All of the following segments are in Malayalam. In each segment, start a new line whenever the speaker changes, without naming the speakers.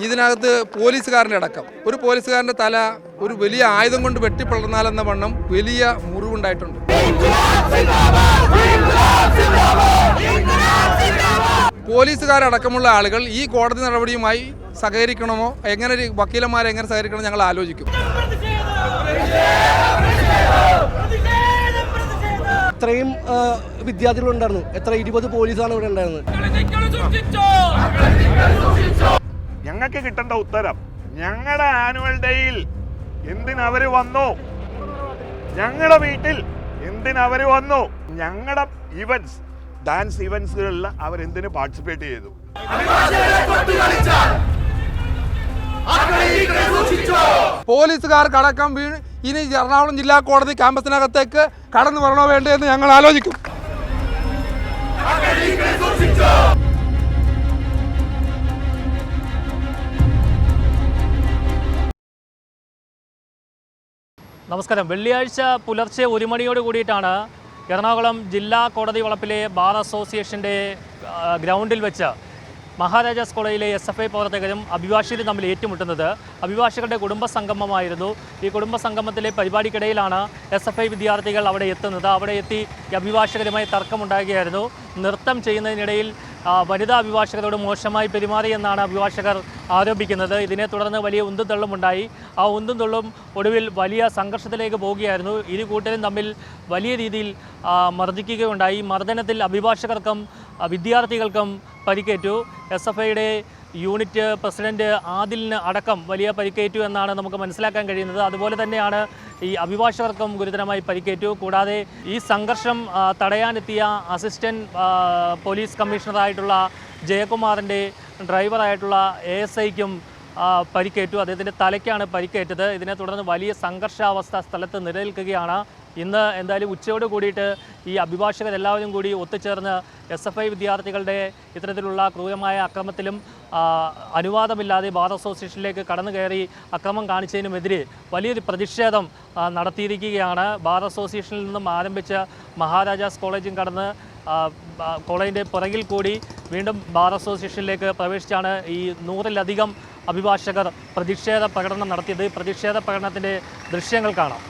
ഇതിനകത്ത് പോലീസുകാരൻ്റെ അടക്കം ഒരു പോലീസുകാരൻ്റെ തല ഒരു വലിയ ആയുധം കൊണ്ട് വെട്ടിപ്പിളർന്നാലെന്ന വണ്ണം വലിയ മുറിവുണ്ടായിട്ടുണ്ട്. പോലീസുകാരടക്കമുള്ള ആളുകൾ ഈ കോടതി നടപടിയുമായി സഹകരിക്കണമോ, എങ്ങനെ വക്കീലന്മാരെ എങ്ങനെ സഹകരിക്കണം ഞങ്ങൾ ആലോചിക്കും.
ഇത്രയും വിദ്യാർത്ഥികളുണ്ടായിരുന്നു, 20 പോലീസാണ് ഇവിടെ ഉണ്ടായിരുന്നത്.
ഞങ്ങൾക്ക് കിട്ടേണ്ട ഉത്തരം, ഞങ്ങളുടെ ആനുവൽ ഡേയിൽ എന്തിനവര് വന്നു, ഞങ്ങളുടെ വീട്ടിൽ എന്തിനവര് വന്നു, ഞങ്ങളുടെ ഇവന്റ്സ് ഡാൻസ് ഇവന്റ്സുകളിൽ അവരെന്തിന് പാർട്ടിസിപ്പേറ്റ് ചെയ്തു.
പോലീസുകാർക്കടക്കം ഇനി എറണാകുളം ജില്ലാ കോടതി ക്യാമ്പസിനകത്തേക്ക് കടന്നു വരണോ വേണ്ടേ എന്ന് ഞങ്ങൾ ആലോചിക്കും.
നമസ്കാരം. വെള്ളിയാഴ്ച പുലർച്ചെ 1 മണിയോട് കൂടിയിട്ടാണ് എറണാകുളം ജില്ലാ കോടതി വളപ്പിലെ ബാർ അസോസിയേഷൻ്റെ ഗ്രൗണ്ടിൽ വെച്ച് മഹാരാജാസ് കോളേജിലെ SFI പ്രവർത്തകരും അഭിഭാഷകരും തമ്മിൽ ഏറ്റുമുട്ടുന്നത്. അഭിഭാഷകരുടെ കുടുംബസംഗമമായിരുന്നു. ഈ കുടുംബസംഗമത്തിലെ പരിപാടിക്കിടയിലാണ് SFI വിദ്യാർത്ഥികൾ അവിടെ എത്തുന്നത്. അവിടെ എത്തി അഭിഭാഷകരുമായി തർക്കമുണ്ടാകുകയായിരുന്നു. നൃത്തം ചെയ്യുന്നതിനിടയിൽ വനിതാ അഭിഭാഷകരോട് മോശമായി പെരുമാറിയെന്നാണ് അഭിഭാഷകർ ആരോപിക്കുന്നത്. ഇതിനെ തുടർന്ന് വലിയ ഉന്തും തള്ളുമുണ്ടായി. ആ ഉന്തും തള്ളും ഒടുവിൽ വലിയ സംഘർഷത്തിലേക്ക് പോവുകയായിരുന്നു. ഇരു കൂട്ടരും തമ്മിൽ വലിയ രീതിയിൽ മർദ്ദിക്കുകയുണ്ടായി. മർദ്ദനത്തിൽ അഭിഭാഷകർക്കും വിദ്യാർത്ഥികൾക്കും പരിക്കേറ്റു. SFIയുടെ യൂണിറ്റ് പ്രസിഡന്റ് ആദിലിന് അടക്കം വലിയ പരിക്കേറ്റു എന്നാണ് നമുക്ക് മനസ്സിലാക്കാൻ കഴിയുന്നത്. അതുപോലെ തന്നെയാണ് ഈ അഭിഭാഷകർക്കും ഗുരുതരമായി പരിക്കേറ്റു. കൂടാതെ ഈ സംഘർഷം തടയാനെത്തിയ അസിസ്റ്റന്റ് പോലീസ് കമ്മീഷണറായിട്ടുള്ള ജയകുമാറിൻ്റെ ഡ്രൈവറായിട്ടുള്ള ASIക്കും പരിക്കേറ്റു. അദ്ദേഹത്തിൻ്റെ തലയ്ക്കാണ് പരിക്കേറ്റത്. ഇതിനെ തുടർന്ന് വലിയ സംഘർഷാവസ്ഥ സ്ഥലത്ത് നിലനിൽക്കുകയാണ്. ഇന്ന് എന്തായാലും ഉച്ചയോട് കൂടിയിട്ട് ഈ അഭിഭാഷകരെല്ലാവരും കൂടി ഒത്തുചേർന്ന് SFI വിദ്യാർത്ഥികളുടെ ഇത്തരത്തിലുള്ള ക്രൂരമായ അക്രമത്തിലും അനുവാദമില്ലാതെ ബാർ അസോസിയേഷനിലേക്ക് കടന്നു കയറി അക്രമം കാണിച്ചതിനുമെതിരെ വലിയൊരു പ്രതിഷേധം നടത്തിയിരിക്കുകയാണ്. ബാർ അസോസിയേഷനിൽ നിന്നും ആരംഭിച്ച മഹാരാജാസ് കോളേജും കടന്ന് കോളേജിൻ്റെ പുറകിൽ കൂടി വീണ്ടും ബാർ അസോസിയേഷനിലേക്ക് പ്രവേശിച്ചാണ് ഈ 100-ലധികം അഭിഭാഷകർ പ്രതിഷേധ പ്രകടനം നടത്തിയത്. പ്രതിഷേധ പ്രകടനത്തിൻ്റെ ദൃശ്യങ്ങൾ കാണാം.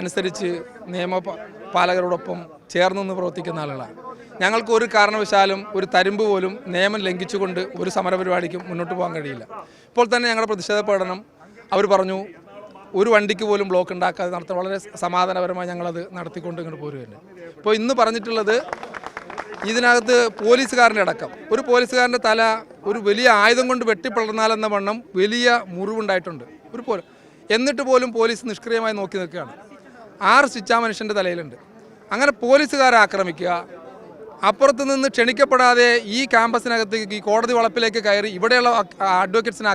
അനുസരിച്ച് നിയമപാലകരോടൊപ്പം ചേർന്ന് നിന്ന് പ്രവർത്തിക്കുന്ന ആളുകളാണ്. ഞങ്ങൾക്ക് ഒരു കാരണവശാലും ഒരു തരിമ്പ് പോലും നിയമം ലംഘിച്ചുകൊണ്ട് ഒരു സമരപരിപാടിക്കും മുന്നോട്ട് പോകാൻ കഴിയില്ല. ഇപ്പോൾ തന്നെ ഞങ്ങളുടെ പ്രതിഷേധ പ്രകടനം അവർ പറഞ്ഞു ഒരു വണ്ടിക്ക് പോലും ബ്ലോക്ക് ഉണ്ടാക്കാതെ നടത്താൻ വളരെ സമാധാനപരമായി ഞങ്ങളത് നടത്തിക്കൊണ്ട് ഇങ്ങോട്ട് പോരുകയാണ്. ഇപ്പോൾ ഇന്ന് പറഞ്ഞിട്ടുള്ളത് ഇതിനകത്ത് പോലീസുകാരൻ്റെ അടക്കം ഒരു പോലീസുകാരൻ്റെ തല ഒരു വലിയ ആയുധം കൊണ്ട് വെട്ടിപ്പിളർന്നാലെന്ന വണ്ണം വലിയ മുറിവുണ്ടായിട്ടുണ്ട്. എന്നിട്ട് പോലും പോലീസ് നിഷ്ക്രിയമായി നോക്കി നിൽക്കുകയാണ്. 6 സ്റ്റിച്ച് ആ മനുഷ്യൻ്റെ തലയിലുണ്ട്. അങ്ങനെ പോലീസുകാരെ ആക്രമിക്കുക, അപ്പുറത്ത് നിന്ന് ക്ഷണിക്കപ്പെടാതെ ഈ ക്യാമ്പസിനകത്ത് ഈ കോടതി വളപ്പിലേക്ക് കയറി ഇവിടെയുള്ള അഡ്വക്കേറ്റ്സിനെ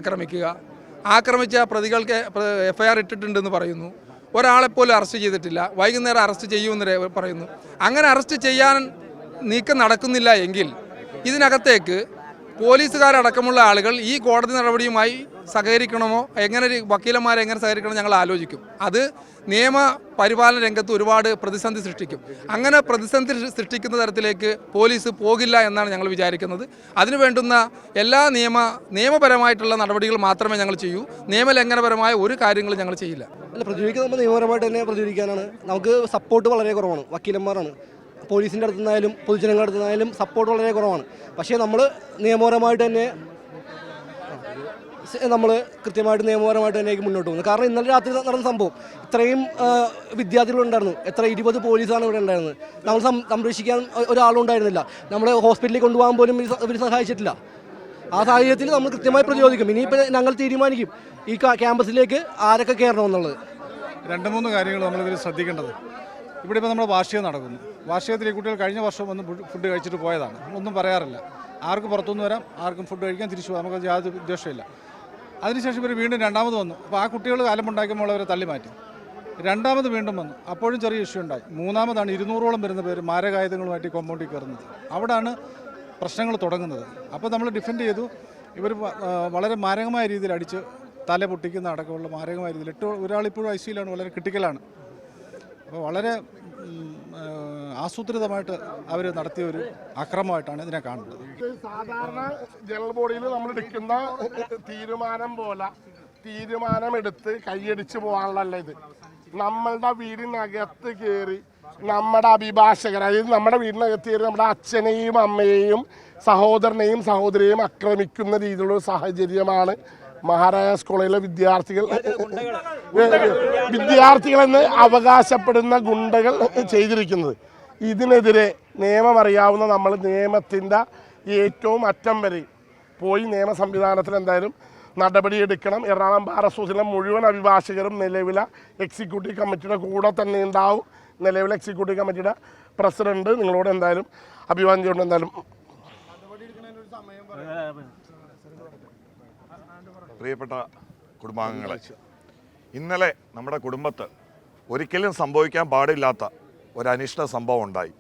ആക്രമിച്ച പ്രതികൾക്ക് FIR ഇട്ടിട്ടുണ്ടെന്ന് പറയുന്നു. ഒരാളെപ്പോലും അറസ്റ്റ് ചെയ്തിട്ടില്ല. വൈകുന്നേരം അറസ്റ്റ് ചെയ്യുമെന്ന് പറയുന്നു. അങ്ങനെ അറസ്റ്റ് ചെയ്യാൻ നീക്കം നടക്കുന്നില്ല എങ്കിൽ ഇതിനകത്തേക്ക് പോലീസുകാരടക്കമുള്ള ആളുകൾ ഈ കോടതി നടപടിയുമായി സഹകരിക്കണമോ, വക്കീലന്മാരെ എങ്ങനെ സഹകരിക്കണം ഞങ്ങൾ ആലോചിക്കും. അത് നിയമ പരിപാലന രംഗത്ത് ഒരുപാട് പ്രതിസന്ധി സൃഷ്ടിക്കും. അങ്ങനെ പ്രതിസന്ധി സൃഷ്ടിക്കുന്ന തരത്തിലേക്ക് പോലീസ് പോകില്ല എന്നാണ് ഞങ്ങൾ വിചാരിക്കുന്നത്. അതിനു വേണ്ടുന്ന എല്ലാ നിയമപരമായിട്ടുള്ള നടപടികൾ മാത്രമേ ഞങ്ങൾ ചെയ്യൂ. നിയമലംഘനപരമായ ഒരു കാര്യങ്ങളും ഞങ്ങൾ ചെയ്യില്ല.
അല്ല, പ്രതികരിക്കുന്നത് നമ്മൾ നിയമപരമായിട്ട് തന്നെ പ്രതികരിക്കാനാണ്. നമുക്ക് സപ്പോർട്ട് വളരെ കുറവാണ്. വക്കീലന്മാരാണ്, പോലീസിൻ്റെ അടുത്തു നിന്നായാലും പൊതുജനങ്ങളുടെ അടുത്തു നിന്നായാലും സപ്പോർട്ട് വളരെ കുറവാണ്. പക്ഷേ നമ്മൾ നിയമപരമായിട്ട് തന്നെ നിയമപരമായിട്ട് തന്നെ മുന്നോട്ട് പോകുന്നത്. കാരണം ഇന്നലെ രാത്രി നടന്ന സംഭവം ഇത്രയും വിദ്യാർത്ഥികളുണ്ടായിരുന്നു. 20 പോലീസാണ് ഇവിടെ ഉണ്ടായിരുന്നത്. നമ്മൾ സംരക്ഷിക്കാൻ ഒരാളും ഉണ്ടായിരുന്നില്ല. നമ്മൾ ഹോസ്പിറ്റലിൽ കൊണ്ടുപോകാൻ പോലും ഇവർ സഹായിച്ചിട്ടില്ല. ആ സാഹചര്യത്തിൽ നമ്മൾ കൃത്യമായി പ്രതിരോധിക്കും. ഇനിയിപ്പോൾ ഞങ്ങൾ തീരുമാനിക്കും ഈ ക്യാമ്പസിലേക്ക് ആരൊക്കെ കയറണമെന്നുള്ളത്.
2-3 കാര്യങ്ങൾ നമ്മളിതിൽ ശ്രദ്ധിക്കേണ്ടത്. ഇവിടെ ഇപ്പോൾ നമ്മുടെ വാർഷികം നടക്കുന്നു. വാർഷികത്തിൽ ഈ കുട്ടികൾ കഴിഞ്ഞ വർഷം വന്ന് ഫുഡ് കഴിച്ചിട്ട് പോയതാണ്. ഒന്നും പറയാറില്ല. ആർക്കും പുറത്തുനിന്ന് വരാം, ആർക്കും ഫുഡ് കഴിക്കാൻ തിരിച്ചു പോകാം. നമുക്ക് യാതൊരു ഉദ്ദേശമില്ല. അതിനുശേഷം ഇവർ വീണ്ടും 2ാമത് വന്നു. അപ്പോൾ ആ കുട്ടികൾ അലമ്പുണ്ടാക്കുമ്പോൾ അവരെ തള്ളി മാറ്റി. 2ാമത് വീണ്ടും വന്നു. അപ്പോഴും ചെറിയ ഇഷ്യൂ ഉണ്ടായി. 3ാമതാണ് 200ഓളം വരുന്ന പേര് മാരകായുധങ്ങളുമായിട്ട് കോമ്പൗണ്ടിൽ കയറുന്നത്. അവിടെയാണ് പ്രശ്നങ്ങൾ തുടങ്ങുന്നത്. അപ്പോൾ നമ്മൾ ഡിഫെൻഡ് ചെയ്തു. ഇവർ വളരെ മാരകമായ രീതിയിൽ അടിച്ച് തല പൊട്ടിക്കുന്ന അടക്കമുള്ള മാരകമായ രീതിയിൽ ഒരാളിപ്പോഴും ICUയിലാണ്, വളരെ ക്രിട്ടിക്കലാണ്. അപ്പോൾ വളരെ ആസൂത്രിതമായിട്ട് അവർ നടത്തിയ ഒരു അക്രമമായിട്ടാണ് ഇതിനെ കാണുന്നത്.
സാധാരണ ജനറൽ ബോഡിയിൽ നമ്മൾ എടുക്കുന്ന തീരുമാനമെടുത്ത് കൈയടിച്ച് പോകാനുള്ളതല്ല ഇത്. നമ്മളുടെ വീടിനകത്ത് കയറി നമ്മുടെ അഭിഭാഷകർ, അതായത് നമ്മുടെ വീടിനകത്ത് കയറി നമ്മുടെ അച്ഛനെയും അമ്മയെയും സഹോദരനെയും സഹോദരിയെയും ആക്രമിക്കുന്ന രീതിയിലുള്ള സാഹചര്യമാണ് മഹാരാജാസ് കോളേജിലെ വിദ്യാർത്ഥികളെന്ന് അവകാശപ്പെടുന്ന ഗുണ്ടകൾ ചെയ്തിരിക്കുന്നത്. ഇതിനെതിരെ നിയമം അറിയാവുന്ന നമ്മൾ നിയമത്തിൻ്റെ ഏറ്റവും അറ്റം വരെ പോയി നിയമ സംവിധാനത്തിൽ എന്തായാലും നടപടിയെടുക്കണം. എറണാകുളം ബാർ അസോസിയേഷനിലെ മുഴുവൻ അഭിഭാഷകരും നിലവിലെ എക്സിക്യൂട്ടീവ് കമ്മിറ്റിയുടെ കൂടെ തന്നെ ഉണ്ടാവും. നിലവിലെ എക്സിക്യൂട്ടീവ് കമ്മിറ്റിയുടെ പ്രസിഡന്റ് നിങ്ങളോട് എന്തായാലും അഭിവാദ്യം ചെയ്തുകൊണ്ട് എന്തായാലും
പ്രിയപ്പെട്ട കുടുംബാംഗങ്ങളെ, ഇന്നലെ നമ്മുടെ കുടുംബത്ത് ഒരിക്കലും സംഭവിക്കാൻ പാടില്ലാത്ത ഒരു അനിഷ്ട സംഭവം ഉണ്ടായി.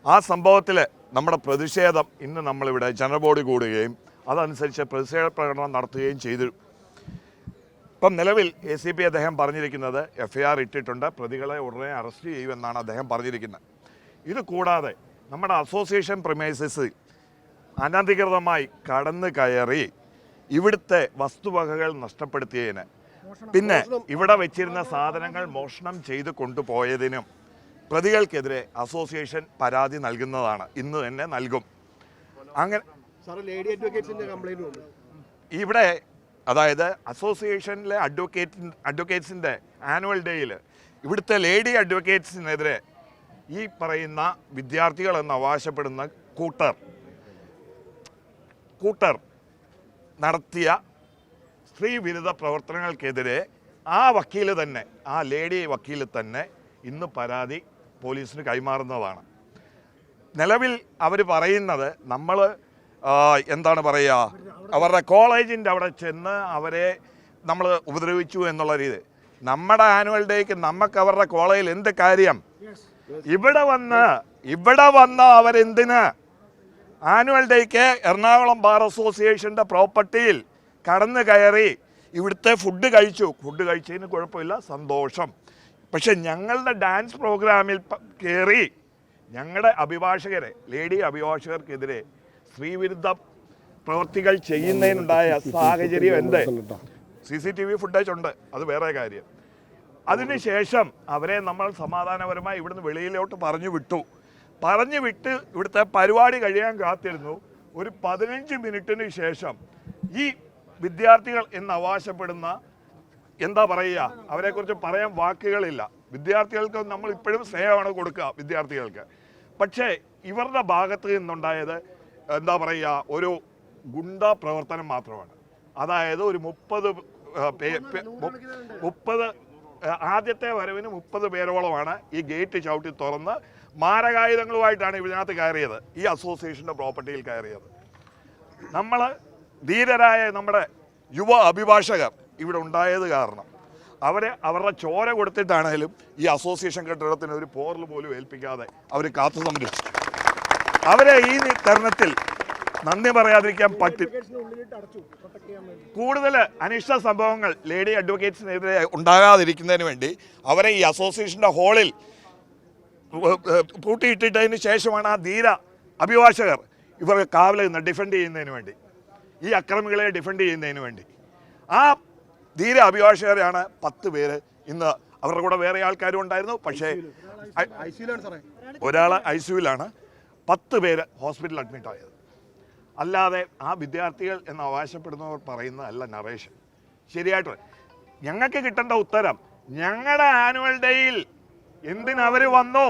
ആ സംഭവത്തിൽ നമ്മുടെ പ്രതിഷേധം ഇന്ന് നമ്മളിവിടെ ജനറൽ ബോഡി കൂടുകയും അതനുസരിച്ച് പ്രതിഷേധ പ്രകടനം നടത്തുകയും ചെയ്തു. ഇപ്പം നിലവിൽ ACP അദ്ദേഹം പറഞ്ഞിരിക്കുന്നത് FIR ഇട്ടിട്ടുണ്ട്, പ്രതികളെ ഉടനെ അറസ്റ്റ് ചെയ്യുമെന്നാണ് അദ്ദേഹം പറഞ്ഞിരിക്കുന്നത്. ഇത് കൂടാതെ നമ്മുടെ അസോസിയേഷൻ പ്രിമൈസസിൽ അനധികൃതമായി കടന്നു കയറി ഇവിടുത്തെ വസ്തുവകകൾ നഷ്ടപ്പെടുത്തിയതിന്, പിന്നെ ഇവിടെ വെച്ചിരുന്ന സാധനങ്ങൾ മോഷണം ചെയ്ത് കൊണ്ടുപോയതിനും പ്രതികൾക്കെതിരെ അസോസിയേഷൻ പരാതി നൽകുന്നതാണ്. ഇന്ന് തന്നെ നൽകും. അങ്ങനെ ഇവിടെ അതായത് അസോസിയേഷനിലെ അഡ്വക്കേറ്റ്സിൻ്റെ ആനുവൽ ഡേയിൽ ഇവിടുത്തെ ലേഡി അഡ്വക്കേറ്റ്സിനെതിരെ ഈ പറയുന്ന വിദ്യാർത്ഥികളെന്ന് അവകാശപ്പെടുന്ന കൂട്ടർ നടത്തിയ സ്ത്രീവിരുദ്ധ പ്രവർത്തനങ്ങൾക്കെതിരെ ആ ലേഡി വക്കീൽ തന്നെ ഇന്ന് പരാതി പോലീസിന് കൈമാറുന്നതാണ്. നിലവിൽ അവർ പറയുന്നത് നമ്മൾ എന്താണ് പറയുക, അവരുടെ കോളേജിൻ്റെ അവിടെ ചെന്ന് അവരെ നമ്മൾ ഉപദ്രവിച്ചു എന്നുള്ള രീതി. നമ്മുടെ ആനുവൽ ഡേക്ക് നമുക്ക് അവരുടെ കോളേജിൽ എന്ത് കാര്യം? ഇവിടെ വന്ന് അവരെന്തിന് ആനുവൽ ഡേക്ക് എറണാകുളം ബാർ അസോസിയേഷൻ്റെ പ്രോപ്പർട്ടിയിൽ കടന്നു കയറി ഇവിടുത്തെ ഫുഡ് കഴിച്ചതിന് കുഴപ്പമില്ല, സന്തോഷം. പക്ഷെ ഞങ്ങളുടെ ഡാൻസ് പ്രോഗ്രാമിൽ കയറി ഞങ്ങളുടെ ലേഡി അഭിഭാഷകർക്കെതിരെ സ്ത്രീവിരുദ്ധ പ്രവൃത്തികൾ ചെയ്യുന്നതിനുണ്ടായ സാഹചര്യം എന്ത്? CCTV ഫുട്ടേജ് ഉണ്ട്, അത് വേറെ കാര്യം. അതിനുശേഷം അവരെ നമ്മൾ സമാധാനപരമായി ഇവിടുന്ന് വെളിയിലോട്ട് പറഞ്ഞു വിട്ട് ഇവിടുത്തെ പരിപാടി കഴിയാൻ കാത്തിരുന്നു. ഒരു 15 മിനിറ്റിന് ശേഷം ഈ വിദ്യാർത്ഥികൾ എന്ന് അവകാശപ്പെടുന്ന എന്താ പറയുക, അവരെക്കുറിച്ച് പറയാൻ വാക്കുകളില്ല. വിദ്യാർത്ഥികൾക്ക് നമ്മൾ ഇപ്പോഴും സ്നേഹമാണ് കൊടുക്കുക വിദ്യാർത്ഥികൾക്ക്. പക്ഷേ ഇവരുടെ ഭാഗത്ത് നിന്നുണ്ടായത് എന്താ പറയുക, ഒരു ഗുണ്ടാ പ്രവർത്തനം മാത്രമാണ്. അതായത് ഒരു 30 ആദ്യത്തെ വരവിന് 30 പേരോളമാണ് ഈ ഗേറ്റ് ചവിട്ടി തുറന്ന് മാരകായുധങ്ങളുമായിട്ടാണ് ഇതിനകത്ത് കയറിയത്, ഈ അസോസിയേഷൻ്റെ പ്രോപ്പർട്ടിയിൽ കയറിയത്. നമ്മൾ ധീരരായ നമ്മുടെ യുവ അഭിഭാഷകർ ഇവിടെ ഉണ്ടായത് കാരണം അവരുടെ ചോര കൊടുത്തിട്ടാണേലും ഈ അസോസിയേഷൻ കെട്ടിടത്തിന് ഒരു പോറൽ പോലും ഏൽപ്പിക്കാതെ അവർ കാത്തു സംരക്ഷിച്ചു. അവരെ ഈ തരുണത്തിൽ നന്ദി പറയാതിരിക്കാൻ പറ്റും. കൂടുതൽ അനിഷ്ട സംഭവങ്ങൾ ലേഡി അഡ്വക്കേറ്റ്സിനെതിരെ ഉണ്ടാകാതിരിക്കുന്നതിന് വേണ്ടി അവരെ ഈ അസോസിയേഷൻ്റെ ഹാളിൽ പൂട്ടിയിട്ടിട്ടതിന് ശേഷമാണ് ആ ധീര അഭിഭാഷകർ ഇവർ കാവലിൽ നിന്ന് ഡിഫെൻഡ് ചെയ്യുന്നതിന് വേണ്ടി, ഈ അക്രമികളെ ഡിഫെൻഡ് ചെയ്യുന്നതിന് വേണ്ടി ആ ധീര അഭിഭാഷകരാണ് 10 പേര്. ഇന്ന് അവരുടെ കൂടെ വേറെ ആൾക്കാരും ഉണ്ടായിരുന്നു. പക്ഷേ ഒരാൾ ICUവിലാണ്, 10 പേര് ഹോസ്പിറ്റലിൽ അഡ്മിറ്റ് ആയത്. അല്ലാതെ ആ വിദ്യാർത്ഥികൾ എന്ന് അവകാശപ്പെടുന്നവർ പറയുന്നതല്ല നറേഷൻ. ശരിയായിട്ട് ഞങ്ങൾക്ക് കിട്ടേണ്ട ഉത്തരം, ഞങ്ങളുടെ ആനുവൽ ഡേയിൽ എന്തിനവർ വന്നു,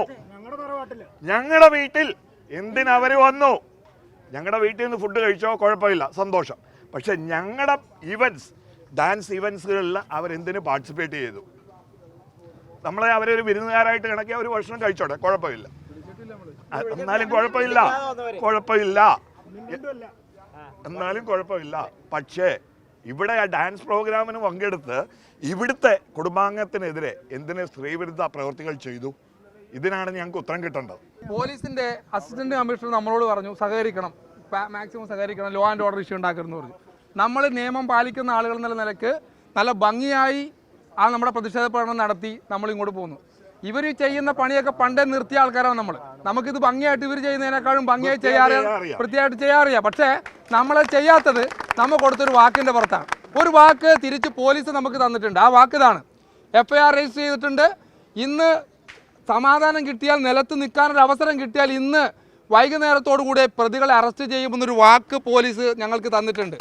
ഞങ്ങളുടെ വീട്ടിൽ എന്തിനവർ വന്നു, ഞങ്ങളുടെ വീട്ടിൽ നിന്ന് ഫുഡ് കഴിച്ചോ കുഴപ്പമില്ല, സന്തോഷം. പക്ഷെ ഞങ്ങളുടെ ഇവൻറ്റ്സ്, ഡാൻസ് ഇവൻറ്റ്സുകളിൽ അവരെന്തിനു പാർട്ടിസിപ്പേറ്റ് ചെയ്തു? നമ്മളെ അവരൊരു വിരുന്നുകാരായിട്ട് കണക്കി അവർ ഭക്ഷണം കഴിച്ചോട്ടെ, കുഴപ്പമില്ല. എന്നാലും കുഴപ്പമില്ല. പക്ഷേ ഇവിടെ ആ ഡാൻസ് പ്രോഗ്രാമിന് പങ്കെടുത്ത് ഇവിടുത്തെ കുടുംബാംഗത്തിനെതിരെ എന്തിന് സ്ത്രീവിരുദ്ധ പ്രവൃത്തികൾ ചെയ്തു? ഇതിനാണ് ഞങ്ങൾക്ക് ഉത്തരം കിട്ടേണ്ടത്.
പോലീസിന്റെ അസിസ്റ്റന്റ് കമ്മീഷണർ നമ്മളോട് പറഞ്ഞു സഹകരിക്കണം, മാക്സിമം സഹകരിക്കണം, ലോ ആൻഡ് ഓർഡർ ഇഷ്യൂ ഉണ്ടാക്കരുതെന്ന് പറഞ്ഞു. നമ്മൾ നിയമം പാലിക്കുന്ന ആളുകൾ എന്നുള്ള നിലക്ക് നല്ല ഭംഗിയായി നമ്മുടെ പ്രതിഷേധ പ്രകടനം നടത്തി നമ്മൾ ഇങ്ങോട്ട് പോകുന്നു. ഇവർ ചെയ്യുന്ന പണിയൊക്കെ പണ്ടേ നിർത്തിയ ആൾക്കാരാണ് നമ്മൾ. നമുക്കിത് ഭംഗിയായിട്ട് ഇവർ ചെയ്യുന്നതിനേക്കാളും ഭംഗിയായി വൃത്തിയായിട്ട് ചെയ്യാറില്ല. പക്ഷേ നമ്മളെ ചെയ്യാത്തത് നമ്മൾ കൊടുത്തൊരു വാക്കിൻ്റെ പുറത്താണ്. ഒരു വാക്ക് തിരിച്ച് പോലീസ് നമുക്ക് തന്നിട്ടുണ്ട്. ആ വാക്ക് ഇതാണ്: FIR രജിസ്റ്റർ ചെയ്തിട്ടുണ്ട്. ഇന്ന് സമാധാനം കിട്ടിയാൽ, നിലത്ത് നിൽക്കാനൊരു അവസരം കിട്ടിയാൽ ഇന്ന് വൈകുന്നേരത്തോടു കൂടി പ്രതികളെ അറസ്റ്റ് ചെയ്യുമെന്നൊരു വാക്ക് പോലീസ് ഞങ്ങൾക്ക് തന്നിട്ടുണ്ട്.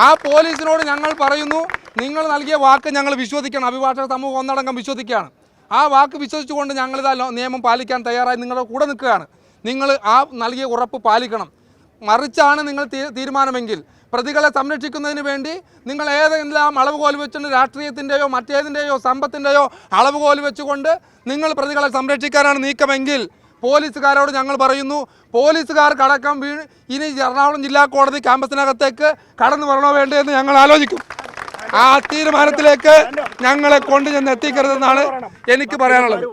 ആ പോലീസിനോട് ഞങ്ങൾ പറയുന്നു, നിങ്ങൾ നൽകിയ വാക്ക് ഞങ്ങൾ വിശ്വസിക്കണം. അഭിഭാഷക സമൂഹം ഒന്നടങ്കം വിശ്വസിക്കുകയാണ്. ആ വാക്ക് വിശ്വസിച്ചുകൊണ്ട് ഞങ്ങളിതാ നിയമം പാലിക്കാൻ തയ്യാറായി നിങ്ങളുടെ കൂടെ നിൽക്കുകയാണ്. നിങ്ങൾ ആ നൽകിയ ഉറപ്പ് പാലിക്കണം. മറിച്ചാണ് നിങ്ങൾ തീരുമാനമെങ്കിൽ പ്രതികളെ സംരക്ഷിക്കുന്നതിന് വേണ്ടി നിങ്ങൾ ഏതെല്ലാം അളവുകോൽ വെച്ചുകൊണ്ട് രാഷ്ട്രീയത്തിൻ്റെയോ മറ്റേതിൻ്റെയോ സമ്പത്തിൻ്റെയോ അളവുകോൽ വെച്ചുകൊണ്ട് നിങ്ങൾ പ്രതികളെ സംരക്ഷിക്കാനാണ് നീക്കമെങ്കിൽ പോലീസുകാരോട് ഞങ്ങൾ പറയുന്നു, പോലീസുകാർക്കടക്കം ഇനി എറണാകുളം ജില്ലാ കോടതി ക്യാമ്പസിനകത്തേക്ക് കടന്നു വരണോ വേണ്ടേ എന്ന് ഞങ്ങൾ ആലോചിക്കും. ആ തീരുമാനത്തിലേക്ക് ഞങ്ങളെ കൊണ്ട് ചെന്ന് എത്തിക്കരുതെന്നാണ് എനിക്ക് പറയാനുള്ളത്.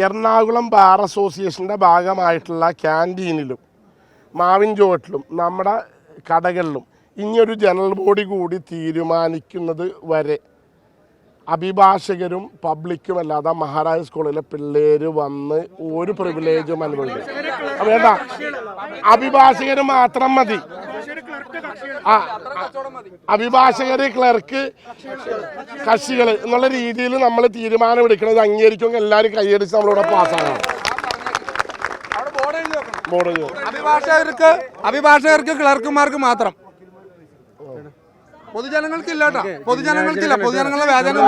എറണാകുളം ബാർ അസോസിയേഷൻ്റെ ഭാഗമായിട്ടുള്ള ക്യാൻറ്റീനിലും മാവിൻ ചോട്ടിലും നമ്മുടെ കടകളിലും ഇനിയൊരു ജനറൽ ബോഡി കൂടി തീരുമാനിക്കുന്നത് വരെ അഭിഭാഷകരും പബ്ലിക്കും അല്ലാതെ മഹാരാജാസ് കോളേജിലെ പിള്ളേർ വന്ന് ഒരു പ്രിവിലേജും അനുഭവിക്കും. വേണ്ട, അഭിഭാഷകർ മാത്രം മതി. അഭിഭാഷകര്, ക്ലർക്ക്, കക്ഷികൾ എന്നുള്ള രീതിയിൽ നമ്മൾ തീരുമാനമെടുക്കുന്നത് അംഗീകരിക്കുമെങ്കിൽ എല്ലാവരും കൈയടിച്ച് നമ്മളിവിടെ പാസ്സാകണം.
അഭിഭാഷകർക്ക് ക്ലർക്കുമാർക്ക് മാത്രം, പൊതുജനങ്ങൾക്കില്ല കേട്ടോ. പൊതുജനങ്ങൾക്കില്ല. പൊതുജനങ്ങളുടെ വേതനം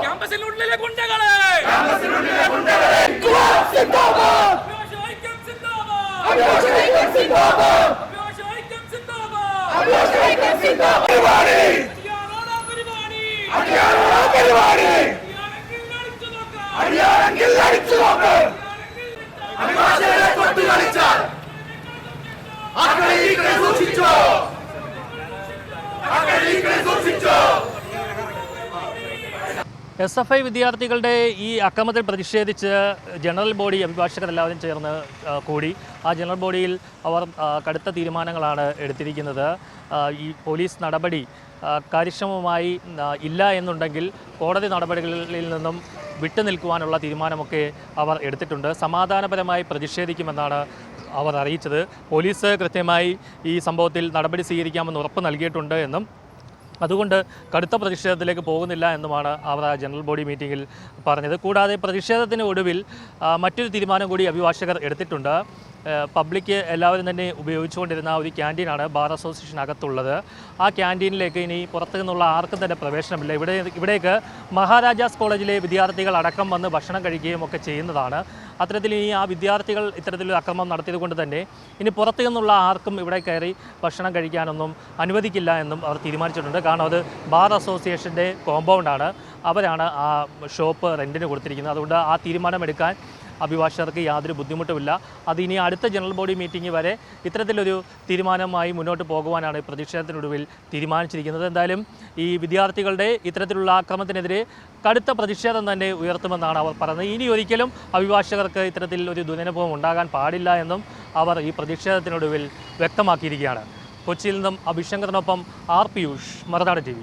ക്യാമ്പസിനുള്ളിലെ ഗുണ്ടകളെ പരിപാടി
SFI വിദ്യാർത്ഥികളുടെ ഈ അക്രമത്തിൽ പ്രതിഷേധിച്ച് ജനറൽ ബോഡി അഭിഭാഷകരെല്ലാവരും ചേർന്ന് കൂടി ആ ജനറൽ ബോഡിയിൽ അവർ കടുത്ത തീരുമാനങ്ങളാണ് എടുത്തിരിക്കുന്നത്. ഈ പോലീസ് നടപടി കാര്യക്ഷമമായി ഇല്ല എന്നുണ്ടെങ്കിൽ കോടതി നടപടികളിൽ നിന്നും വിട്ടുനിൽക്കുവാനുള്ള തീരുമാനമൊക്കെ അവർ എടുത്തിട്ടുണ്ട്. സമാധാനപരമായി പ്രതിഷേധിക്കുമെന്നാണ് അവർ അറിയിച്ചത്. പോലീസ് കൃത്യമായി ഈ സംഭവത്തിൽ നടപടി സ്വീകരിക്കാമെന്ന് ഉറപ്പ് നൽകിയിട്ടുണ്ട് എന്നും അതുകൊണ്ട് കടുത്ത പ്രതിഷേധത്തിലേക്ക് പോകുന്നില്ല എന്നുമാണ് അവർ ആ ജനറൽ ബോഡി മീറ്റിങ്ങിൽ പറഞ്ഞത്. കൂടാതെ പ്രതിഷേധത്തിന് ഒടുവിൽ മറ്റൊരു തീരുമാനം കൂടി അഭിഭാഷകർ എടുത്തിട്ടുണ്ട്. പബ്ലിക് എല്ലാവരും തന്നെ ഉപയോഗിച്ചുകൊണ്ടിരുന്ന ഒരു ക്യാൻറ്റീനാണ് ബാർ അസോസിയേഷൻ അകത്തുള്ളത്. ആ ക്യാൻറ്റീനിലേക്ക് ഇനി പുറത്തു നിന്നുള്ള ആർക്കും തന്നെ പ്രവേശനമില്ല. ഇവിടേക്ക് മഹാരാജാസ് കോളേജിലെ വിദ്യാർത്ഥികൾ അടക്കം വന്ന് ഭക്ഷണം കഴിക്കുകയും ഒക്കെ ചെയ്യുന്നതാണ്. അത്തരത്തിൽ ഇനി ആ വിദ്യാർത്ഥികൾ ഇത്തരത്തിലൊരു അക്രമം നടത്തിയത് കൊണ്ട് തന്നെ ഇനി പുറത്തു നിന്നുള്ള ആർക്കും ഇവിടെ കയറി ഭക്ഷണം കഴിക്കാനൊന്നും അനുവദിക്കില്ല എന്നും അവർ തീരുമാനിച്ചിട്ടുണ്ട്. കാരണം അത് ബാർ അസോസിയേഷൻ്റെ കോമ്പൗണ്ടാണ്, അവരാണ് ആ ഷോപ്പ് റെൻറ്റിന് കൊടുത്തിരിക്കുന്നത്. അതുകൊണ്ട് ആ തീരുമാനമെടുക്കാൻ അഭിഭാഷകർക്ക് യാതൊരു ബുദ്ധിമുട്ടുമില്ല. അത് ഇനി അടുത്ത ജനറൽ ബോഡി മീറ്റിംഗ് വരെ ഇത്തരത്തിലൊരു തീരുമാനമായി മുന്നോട്ട് പോകുവാനാണ് പ്രതിഷേധത്തിനൊടുവിൽ തീരുമാനിച്ചിരിക്കുന്നത്. എന്തായാലും ഈ വിദ്യാർത്ഥികളുടെ ഇത്തരത്തിലുള്ള ആക്രമണത്തിനെതിരെ കടുത്ത പ്രതിഷേധം തന്നെ ഉയർത്തുമെന്നാണ് അവർ പറഞ്ഞത്. ഇനി ഒരിക്കലും അഭിഭാഷകർക്ക് ഇത്തരത്തിൽ ഒരു ദുരനുഭവം ഉണ്ടാകാൻ പാടില്ല എന്നും അവർ ഈ പ്രതിഷേധത്തിനൊടുവിൽ വ്യക്തമാക്കിയിരിക്കുകയാണ്. കൊച്ചിയിൽ നിന്നും അഭിശങ്കറിനൊപ്പം ആർ പിയൂഷ്, മറുനാട് TV.